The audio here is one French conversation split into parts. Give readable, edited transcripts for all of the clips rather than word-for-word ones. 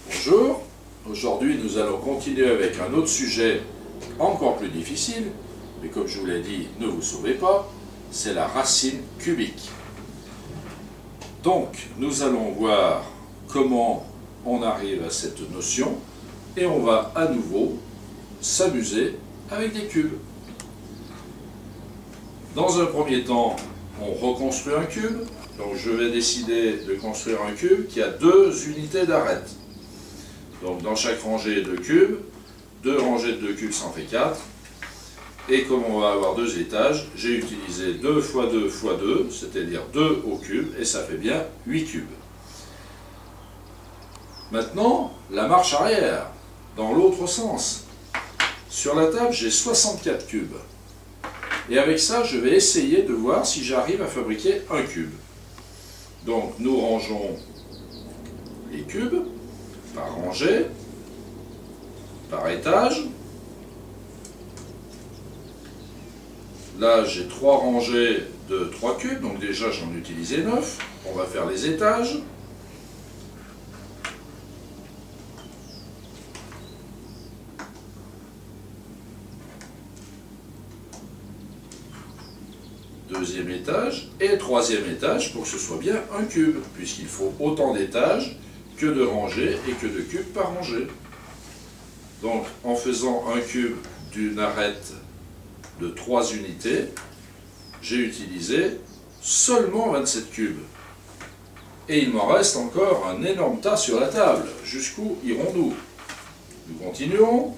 Bonjour, aujourd'hui nous allons continuer avec un autre sujet encore plus difficile, mais comme je vous l'ai dit, ne vous sauvez pas, c'est la racine cubique. Donc nous allons voir comment on arrive à cette notion et on va à nouveau s'amuser avec des cubes. Dans un premier temps, on reconstruit un cube. Donc je vais décider de construire un cube qui a 2 unités d'arête. Donc dans chaque rangée de cubes, 2 rangées de 2 cubes, ça en fait 4. Et comme on va avoir 2 étages, j'ai utilisé 2 x 2 x 2, c'est-à-dire 2 au cube, et ça fait bien 8 cubes. Maintenant, la marche arrière, dans l'autre sens. Sur la table, j'ai 64 cubes. Et avec ça, je vais essayer de voir si j'arrive à fabriquer un cube. Donc nous rangeons les cubes par rangée, par étage. Là, j'ai 3 rangées de 3 cubes, donc déjà j'en ai utilisé 9. On va faire les étages. Deuxième étage et troisième étage pour que ce soit bien un cube, puisqu'il faut autant d'étages que de rangées et que de cubes par rangée. Donc en faisant un cube d'une arête de 3 unités, j'ai utilisé seulement 27 cubes. Et il m'en reste encore un énorme tas sur la table. Jusqu'où irons-nous? Nous continuons.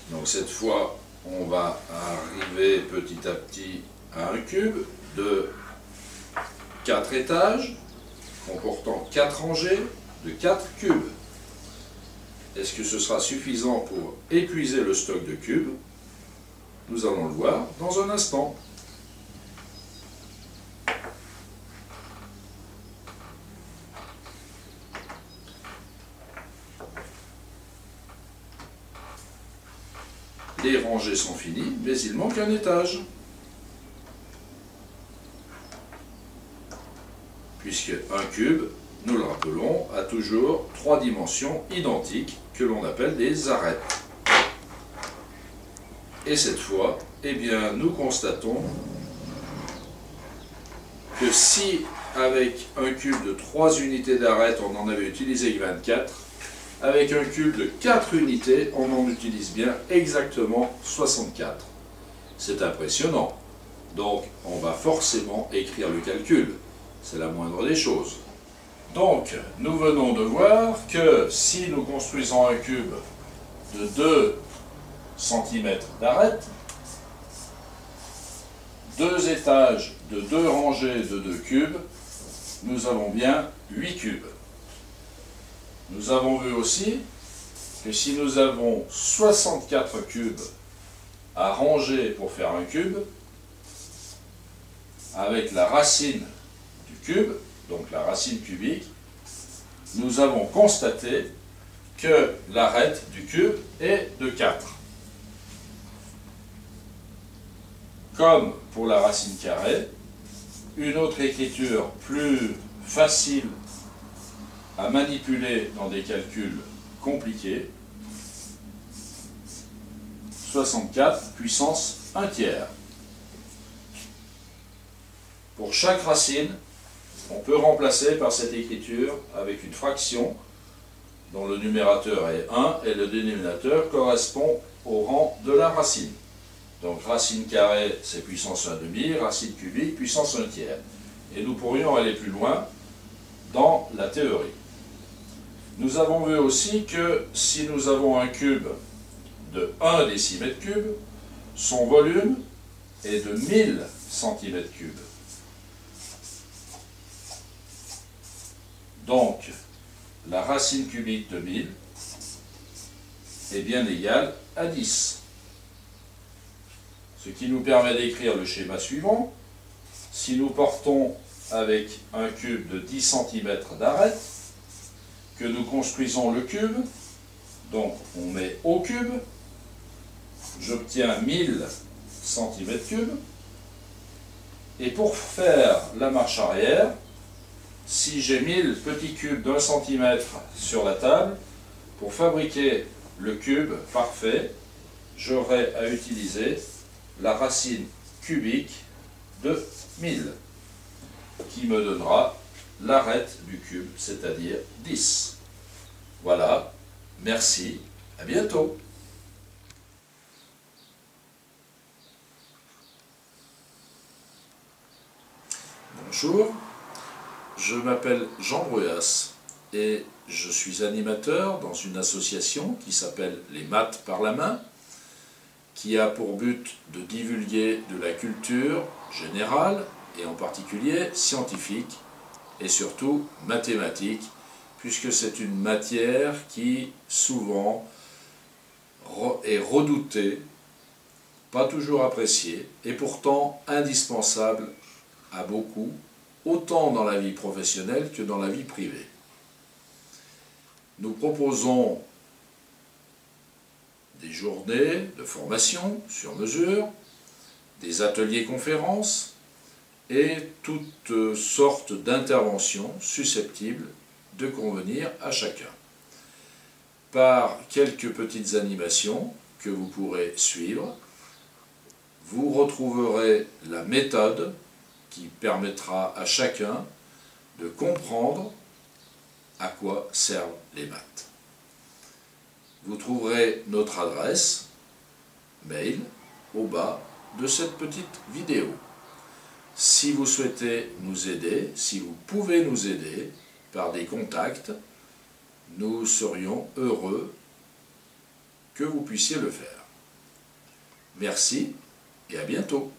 Donc cette fois, on va arriver petit à petit à un cube de 4 étages, comportant 4 rangées de 4 cubes. Est-ce que ce sera suffisant pour épuiser le stock de cubes? Nous allons le voir dans un instant. Les rangées sont finies, mais il manque un étage. Puisque un cube, nous le rappelons, a toujours 3 dimensions identiques que l'on appelle des arêtes. Et cette fois, eh bien, nous constatons que si avec un cube de 3 unités d'arête, on en avait utilisé 24, avec un cube de 4 unités, on en utilise bien exactement 64. C'est impressionnant. Donc, on va forcément écrire le calcul. C'est la moindre des choses. Donc, nous venons de voir que si nous construisons un cube de 2 cm d'arête, 2 étages de 2 rangées de 2 cubes, nous avons bien 8 cubes. Nous avons vu aussi que si nous avons 64 cubes à ranger pour faire un cube, avec la racine du cube, donc la racine cubique, nous avons constaté que l'arête du cube est de 4. Comme pour la racine carrée, une autre écriture plus facile à manipuler dans des calculs compliqués, 64 puissance 1 tiers. Pour chaque racine, on peut remplacer par cette écriture avec une fraction dont le numérateur est 1 et le dénominateur correspond au rang de la racine. Donc racine carrée, c'est puissance 1 demi, racine cubique, puissance 1 tiers. Et nous pourrions aller plus loin dans la théorie. Nous avons vu aussi que si nous avons un cube de 1 décimètre cube, son volume est de 1000 cm3. Donc, la racine cubique de 1000 est bien égale à 10. Ce qui nous permet d'écrire le schéma suivant. Si nous portons avec un cube de 10 cm d'arête, que nous construisons le cube, donc on met au cube, j'obtiens 1000 cm3, et pour faire la marche arrière, si j'ai 1000 petits cubes d'1 cm sur la table, pour fabriquer le cube parfait, j'aurai à utiliser la racine cubique de 1000, qui me donnera l'arête du cube, c'est-à-dire 10. Voilà, merci, à bientôt. Bonjour, je m'appelle Jean Bruyas et je suis animateur dans une association qui s'appelle Les Maths par la main, qui a pour but de divulguer de la culture générale et en particulier scientifique et surtout mathématique, puisque c'est une matière qui souvent est redoutée, pas toujours appréciée et pourtant indispensable à beaucoup, autant dans la vie professionnelle que dans la vie privée. Nous proposons des journées de formation sur mesure, des ateliers conférences et toutes sortes d'interventions susceptibles de convenir à chacun. Par quelques petites animations que vous pourrez suivre, vous retrouverez la méthode qui permettra à chacun de comprendre à quoi servent les maths. Vous trouverez notre adresse mail au bas de cette petite vidéo. Si vous souhaitez nous aider, si vous pouvez nous aider par des contacts, nous serions heureux que vous puissiez le faire. Merci et à bientôt.